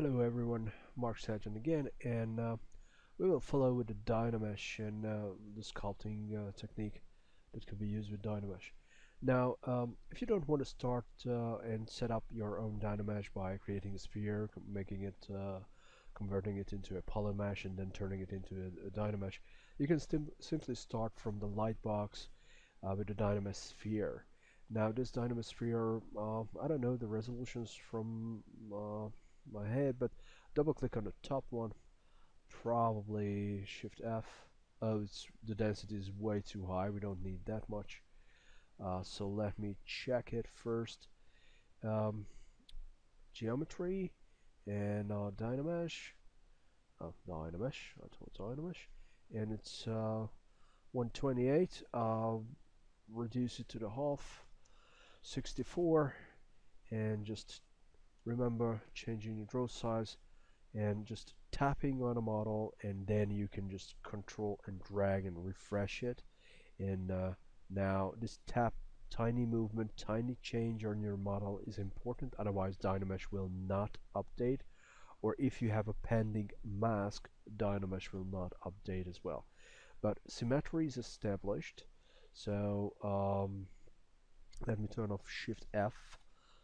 Hello everyone, Mark Sajan again, and we will follow with the Dynamesh and the sculpting technique that can be used with Dynamesh. Now, if you don't want to start and set up your own Dynamesh by creating a sphere, making it, converting it into a polymesh, and then turning it into a Dynamesh, you can simply start from the light box with the Dynamesh sphere. Now, this Dynamesh sphere, I don't know the resolutions from my head, but double click on the top one, probably Shift F. Oh, the density is way too high, we don't need that much. So let me check it first. Geometry and Dynamesh. Oh, Dynamesh, I told Dynamesh. And it's 128. Reduce it to the half, 64, and just remember changing the draw size and just tapping on a model, and then you can just control and drag and refresh it. And now this tiny movement, tiny change on your model is important, otherwise Dynamesh will not update, or if you have a pending mask, Dynamesh will not update as well. But symmetry is established, so let me turn off Shift F.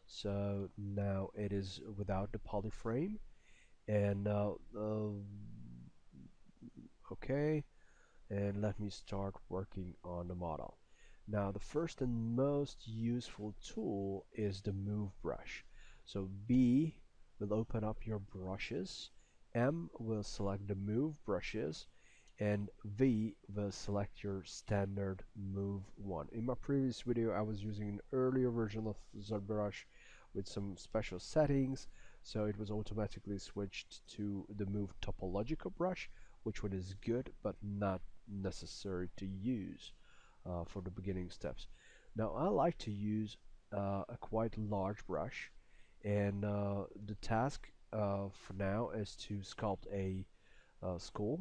So now it is without the polyframe, and okay, and let me start working on the model. Now the first and most useful tool is the move brush. So B will open up your brushes, M will select the move brushes, and V will select your standard move one. In my previous video I was using an earlier version of ZBrush with some special settings, so it was automatically switched to the move topological brush, which one is good but not necessary to use for the beginning steps. Now I like to use a quite large brush, and the task for now is to sculpt a skull.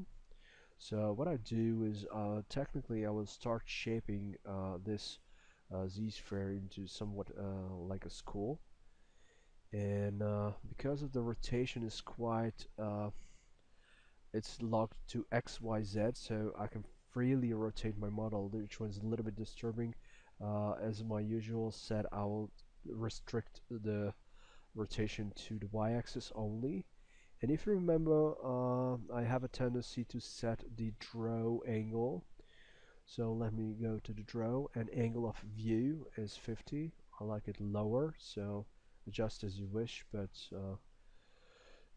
So what I do is technically I will start shaping this Z-sphere into somewhat like a skull, and because of the rotation is quite it's locked to XYZ, so I can freely rotate my model, which was a little bit disturbing. As my usual set, I will restrict the rotation to the y-axis only. And if you remember, I have a tendency to set the draw angle. So let me go to the draw, and angle of view is 50. I like it lower, so adjust as you wish, but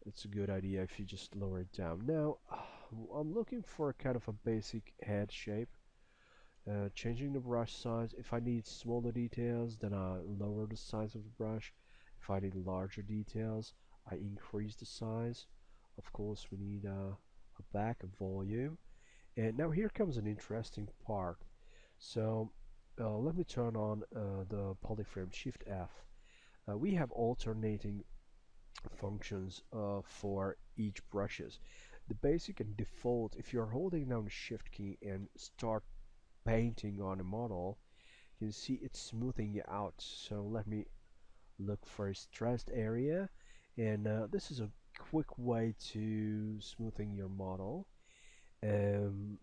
it's a good idea if you just lower it down. Now I'm looking for a kind of a basic head shape. Changing the brush size. If I need smaller details, then I lower the size of the brush. If I need larger details, I increase the size. Of course we need a back, a volume. And now here comes an interesting part. So let me turn on the polyframe, Shift F. We have alternating functions for each brushes. The basic and default, if you're holding down the Shift key and start painting on a model, you can see it's smoothing you out. So let me look for a stressed area, and this is a quick way to smoothing your model, and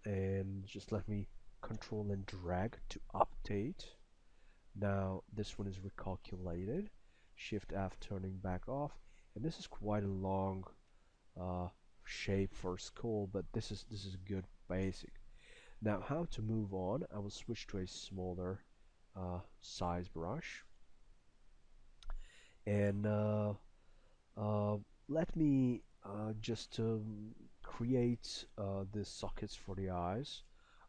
just let me control and drag to update. Now this one is recalculated. Shift F, turning back off, and this is quite a long shape for skull, but this is good basic. Now how to move on? I will switch to a smaller size brush, and let me just create the sockets for the eyes,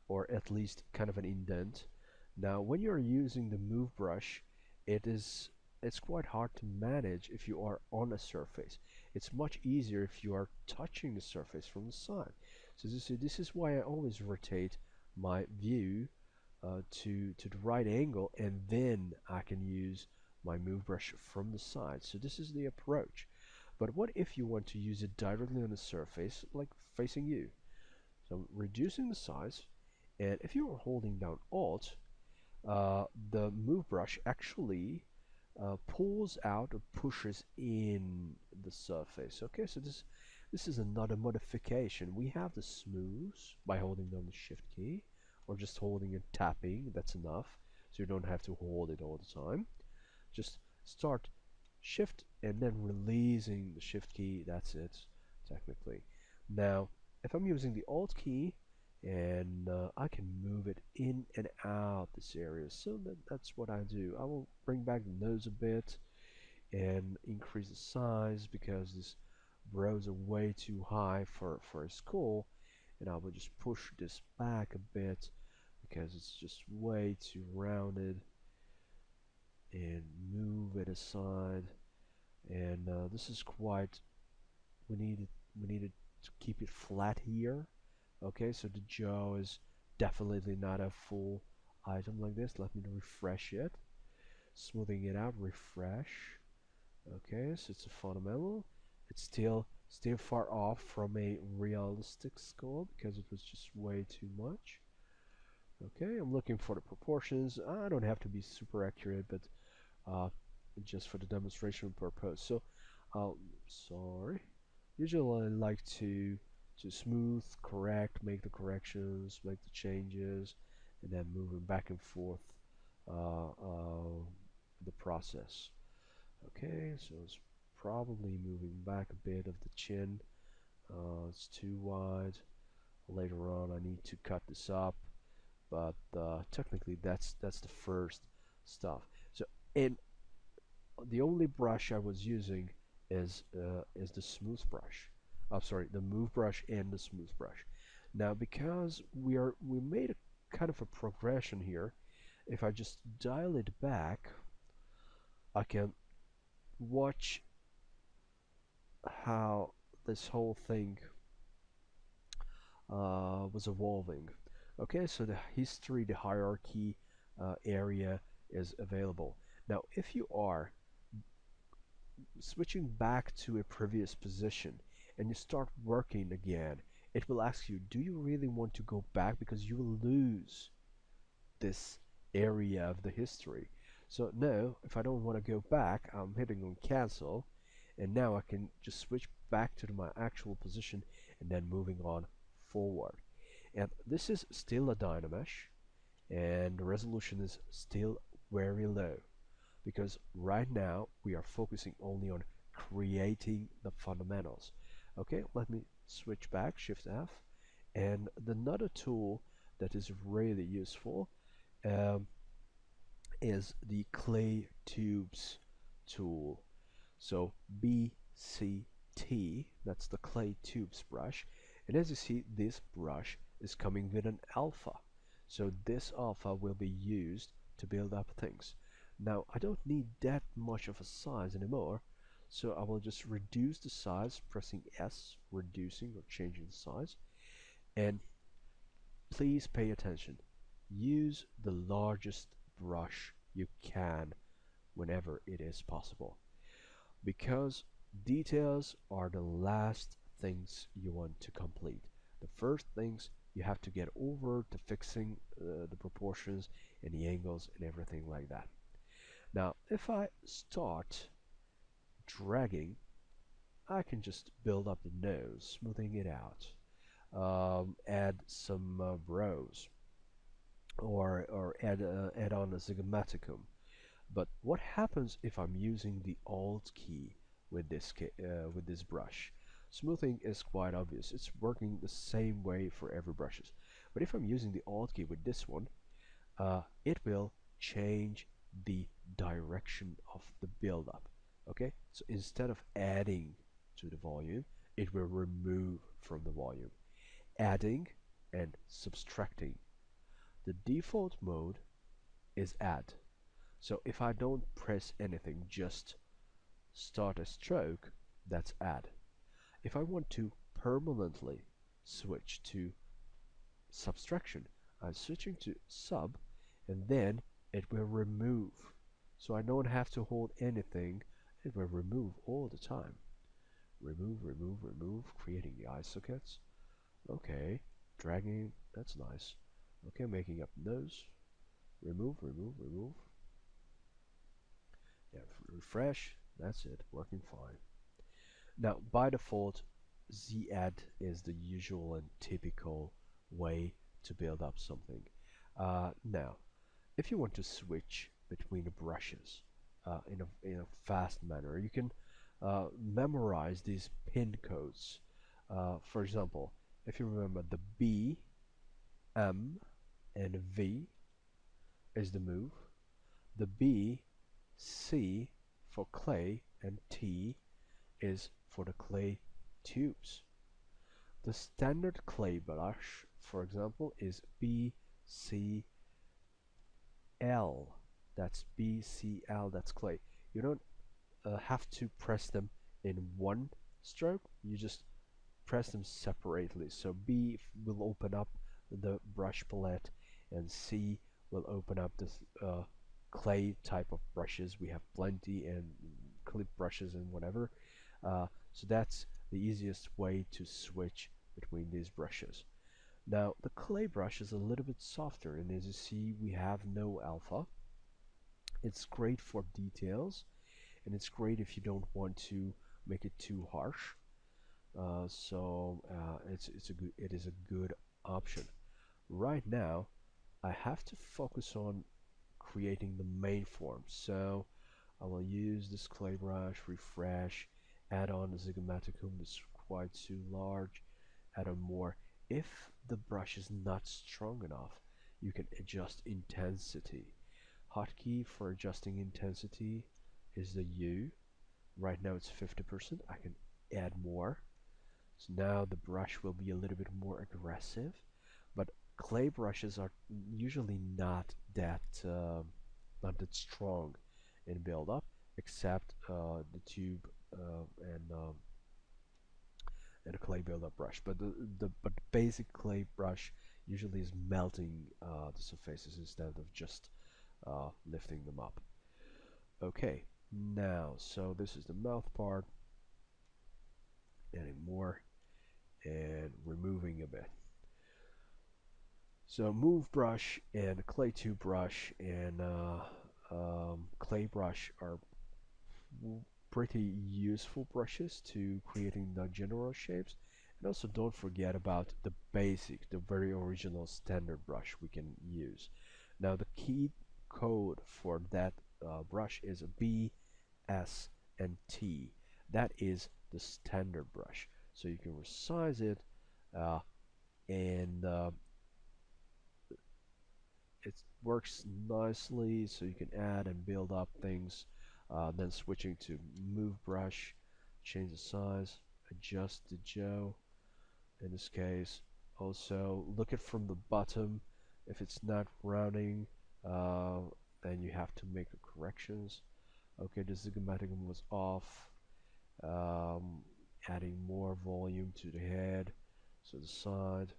or at least kind of an indent. Now when you're using the move brush, it's quite hard to manage if you are on a surface. It's much easier if you are touching the surface from the side. So this is why I always rotate my view to the right angle, and then I can use my move brush from the side. So this is the approach. But what if you want to use it directly on the surface, like facing you? So reducing the size, and if you are holding down Alt, the move brush actually pulls out or pushes in the surface. Okay, so this is another modification. We have the smooth by holding down the shift key, or just holding and tapping, that's enough. So you don't have to hold it all the time. Just start shift and then releasing the shift key, that's it, technically. Now, if I'm using the alt key, and I can move it in and out this area, so that's what I do. I will bring back the nose a bit and increase the size because these brows are way too high for a skull, and I will just push this back a bit because it's just way too rounded, and move it aside. And this is quite, we needed to keep it flat here. Okay, so the jaw is definitely not a full item like this. Let me refresh it, smoothing it out, refresh. Okay, so it's a fundamental. It's still far off from a realistic skull because it was just way too much. Okay, I'm looking for the proportions. I don't have to be super accurate, but just for the demonstration purpose. So, sorry. Usually I like to smooth, correct, make the corrections, make the changes, and then moving back and forth the process. Okay, so it's probably moving back a bit of the chin. It's too wide. Later on I need to cut this up, but technically that's the first stuff. So, and the only brush I was using is the smooth brush. I'm sorry, the move brush and the smooth brush. Now, because we made a kind of a progression here, if I just dial it back, I can watch how this whole thing was evolving. Okay, so the history, the hierarchy area is available. Now, if you are switching back to a previous position and you start working again, it will ask you, do you really want to go back, because you will lose this area of the history. So no, if I don't want to go back, I'm hitting on cancel, and now I can just switch back to my actual position and then moving on forward. And this is still a Dynamesh, and the resolution is still very low, because right now we are focusing only on creating the fundamentals. Okay, let me switch back, Shift F, and another tool that is really useful is the clay tubes tool. So BCT, that's the clay tubes brush, and as you see, this brush is coming with an alpha. So this alpha will be used to build up things. Now, I don't need that much of a size anymore, so I will just reduce the size, pressing S, reducing or changing the size. And please pay attention. Use the largest brush you can whenever it is possible, because details are the last things you want to complete. The first things you have to get over to fixing the proportions and the angles and everything like that. Now, if I start dragging, I can just build up the nose, smoothing it out, add some brows, or add on a zygomaticum. But what happens if I'm using the Alt key with this brush? Smoothing is quite obvious. It's working the same way for every brushes. But if I'm using the Alt key with this one, it will change the direction of the build-up. Okay, so instead of adding to the volume, it will remove from the volume, adding and subtracting. The default mode is add. So if I don't press anything, just start a stroke, that's add. If I want to permanently switch to subtraction, I'm switching to sub, and then it will remove. So I don't have to hold anything, it will remove all the time. Remove, remove, remove, creating the eye sockets. Okay, dragging, that's nice. Okay, making up nose. Remove, remove, remove. Yeah, refresh, that's it, working fine. Now, by default, Z-add is the usual and typical way to build up something. Now, if you want to switch between the brushes in a fast manner, you can memorize these pin codes. For example, if you remember, the B, M, and V is the move. The B, C for clay, and T is for the clay tubes. The standard clay brush, for example, is BCL. That's BCL, that's clay. You don't have to press them in one stroke, you just press them separately. So B will open up the brush palette, and C will open up this clay type of brushes. We have plenty, and clip brushes and whatever. So that's the easiest way to switch between these brushes. Now the clay brush is a little bit softer, and as you see, we have no alpha. It's great for details, and it's great if you don't want to make it too harsh. It is a good option. Right now, I have to focus on creating the main form, so I will use this clay brush, refresh, add on the zygomaticum. This is quite too large, add on more. If the brush is not strong enough, you can adjust intensity. Hotkey for adjusting intensity is the U. Right now it's 50%. I can add more. So now the brush will be a little bit more aggressive, but clay brushes are usually not that strong in build-up, except the tube and a clay build-up brush. But the basic clay brush usually is melting the surfaces instead of just lifting them up. Okay, now so this is the mouth part. Adding more and removing a bit. So move brush and clay tube brush and clay brush are pretty useful brushes to creating the general shapes. And also don't forget about the basic, the very original standard brush we can use. Now the key code for that brush is B, S, and T. That is the standard brush. So you can resize it and it works nicely, so you can add and build up things. Then switching to move brush, change the size, adjust the Joe in this case. Also look at from the bottom. If it's not rounding, then you have to make the corrections. Okay, the zygomaticum was off. Adding more volume to the head, so the side,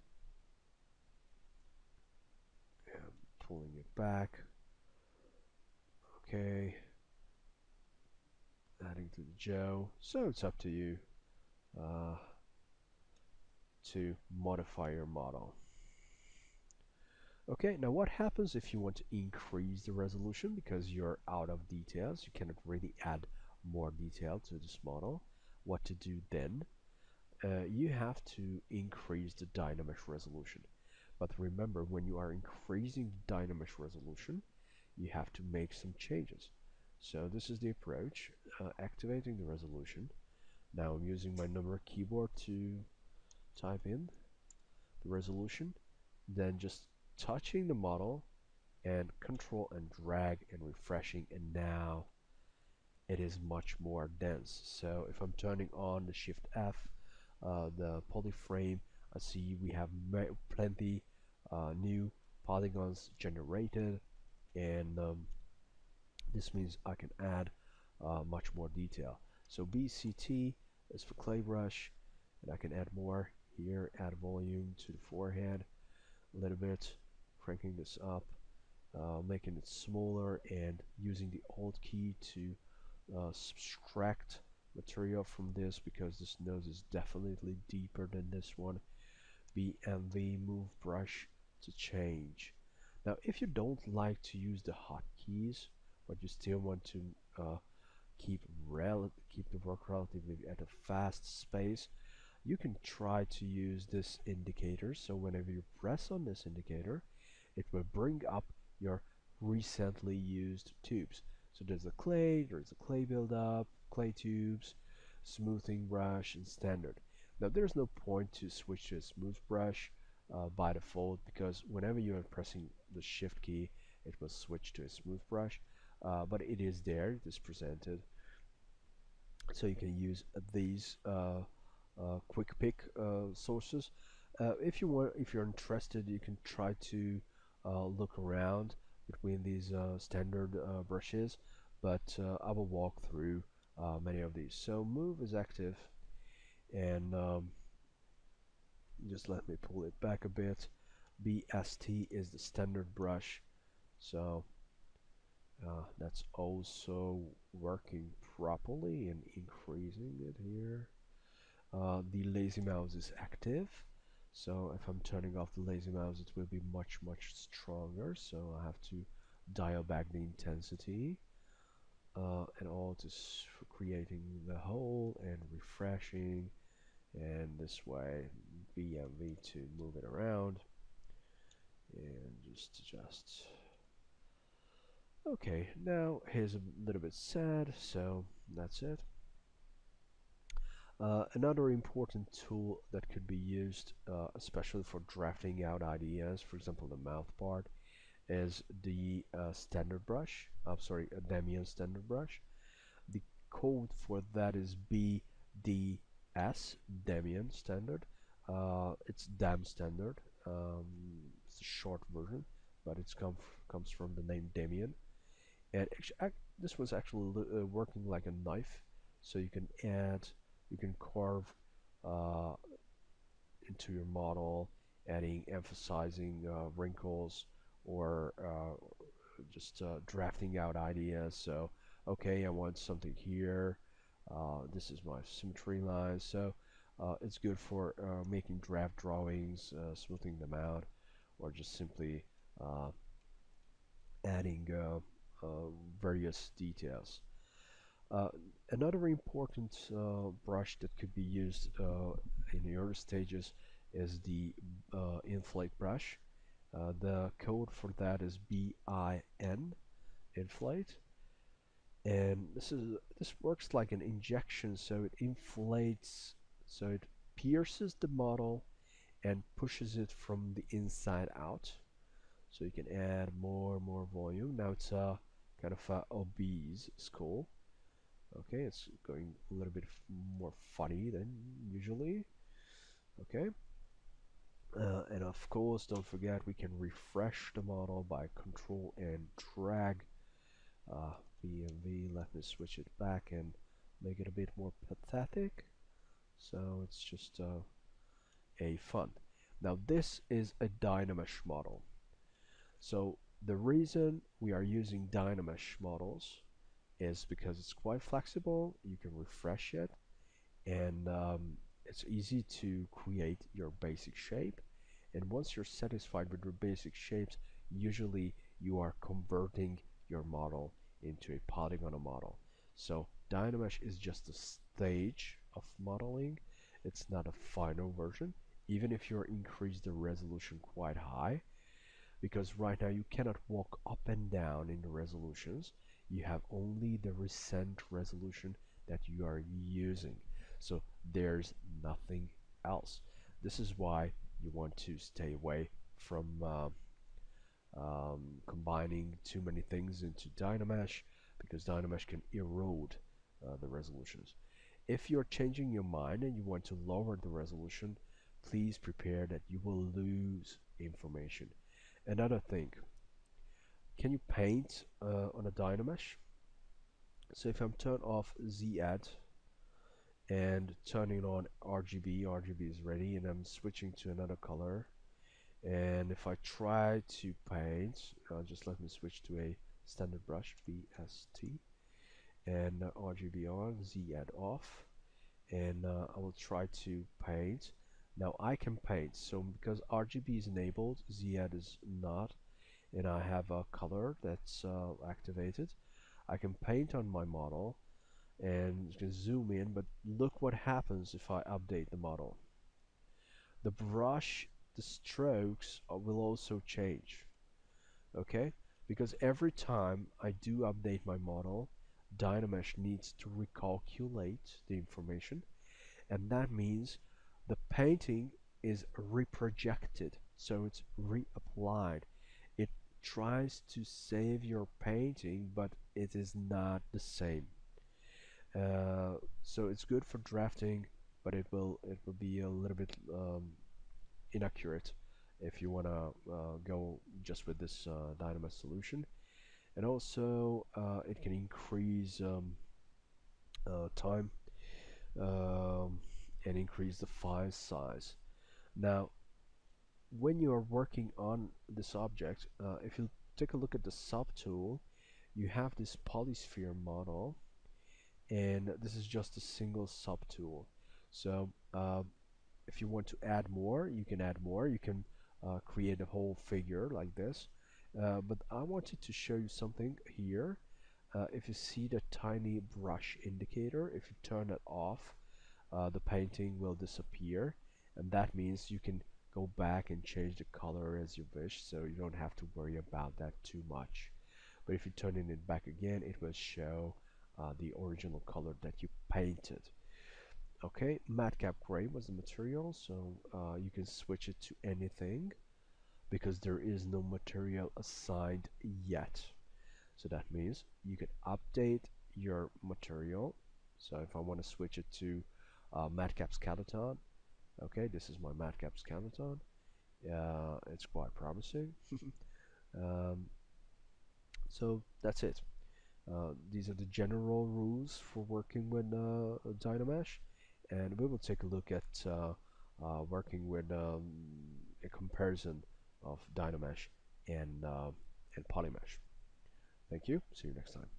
and pulling it back. Okay, adding to the Joe. So it's up to you to modify your model. Okay, now what happens if you want to increase the resolution because you're out of details? You cannot really add more detail to this model. What to do then? You have to increase the Dynamesh resolution. But remember, when you are increasing the Dynamesh resolution, you have to make some changes. So this is the approach, activating the resolution. Now I'm using my number keyboard to type in the resolution, then just touching the model and control and drag and refreshing, and now it is much more dense. So if I'm turning on the Shift F, the polyframe, I see we have plenty new polygons generated, and this means I can add much more detail. So BCT is for clay brush, and I can add more here, add volume to the forehead a little bit, cranking this up, making it smaller, and using the Alt key to subtract material from this, because this nose is definitely deeper than this one. BMV move brush to change. Now if you don't like to use the hotkeys, but you still want to keep keep the work relatively at a fast pace, you can try to use this indicator. So whenever you press on this indicator, it will bring up your recently used tubes. So there's a clay buildup, clay tubes, smoothing brush, and standard. Now there's no point to switch to a smooth brush by default, because whenever you are pressing the shift key, it will switch to a smooth brush, but it is there, it is presented. So you can use these quick pick sources. If you're interested, you can try to look around between these standard brushes, but I will walk through many of these. So move is active, and just let me pull it back a bit. BST is the standard brush, so that's also working properly and increasing it here. The lazy mouse is active, so if I'm turning off the lazy mouse, it will be much stronger, so I have to dial back the intensity, and all just creating the hole and refreshing, and this way BMV to move it around and just adjust. Okay, now here's a little bit sad, so that's it. Another important tool that could be used, especially for drafting out ideas, for example the mouth part, is the standard brush. I'm sorry, a Damian standard brush. The code for that is BDS, Damian standard. It's DAM standard. It's a short version, but it's comes from the name Damian. And this was actually working like a knife, so you can carve into your model, emphasizing wrinkles, or just drafting out ideas. So okay, I want something here, this is my symmetry line, so it's good for making draft drawings, smoothing them out, or just simply adding various details. Another important brush that could be used in the early stages is the inflate brush. The code for that is BIN, inflate, and this works like an injection, so it inflates, so it pierces the model and pushes it from the inside out, so you can add more volume. Now it's kind of obese skull. Okay, it's going a little bit more funny than usually. Okay, and of course, don't forget we can refresh the model by Control and drag. BMV, let me switch it back and make it a bit more pathetic. So it's just a fun. Now this is a Dynamesh model. So the reason we are using Dynamesh models is because it's quite flexible, you can refresh it, and it's easy to create your basic shape. And once you're satisfied with your basic shapes, usually you are converting your model into a polygonal model. So Dynamesh is just a stage of modeling, it's not a final version, even if you increase the resolution quite high, because right now you cannot walk up and down in the resolutions. You have only the recent resolution that you are using, so there's nothing else. This is why you want to stay away from combining too many things into Dynamesh, because Dynamesh can erode the resolutions. If you're changing your mind and you want to lower the resolution, please prepare that you will lose information. Another thing, can you paint on a Dynamesh? So if I'm turning off Z-Add and turning on RGB, RGB is ready, and I'm switching to another color. And if I try to paint, just let me switch to a standard brush, VST, and RGB on, Z-Add off, and I will try to paint. Now I can paint, so because RGB is enabled, Z-Add is not, and I have a color that's activated, I can paint on my model, and you can zoom in, but look what happens if I update the model. The brush, the strokes will also change, okay? Because every time I do update my model, Dynamesh needs to recalculate the information, and that means the painting is reprojected, so it's reapplied. It tries to save your painting, but it is not the same. So it's good for drafting, but it will be a little bit inaccurate if you want to go just with this Dynamesh solution. And also it can increase time and increase the file size. Now, when you are working on this object, if you take a look at the subtool, you have this polysphere model, and this is just a single subtool. So if you want to add more, you can add more. You can create a whole figure like this. But I wanted to show you something here. If you see the tiny brush indicator, if you turn it off, the painting will disappear, and that means you can go back and change the color as you wish, so you don't have to worry about that too much. But if you turn it back again, it will show the original color that you painted. Okay, madcap gray was the material, so you can switch it to anything because there is no material assigned yet. So that means you can update your material. So if I want to switch it to madcap skeleton, okay, this is my madcap skeleton. It's quite promising. um, so that's it. These are the general rules for working with Dynamesh, and we will take a look at working with a comparison of Dynamesh and Polymesh. Thank you. See you next time.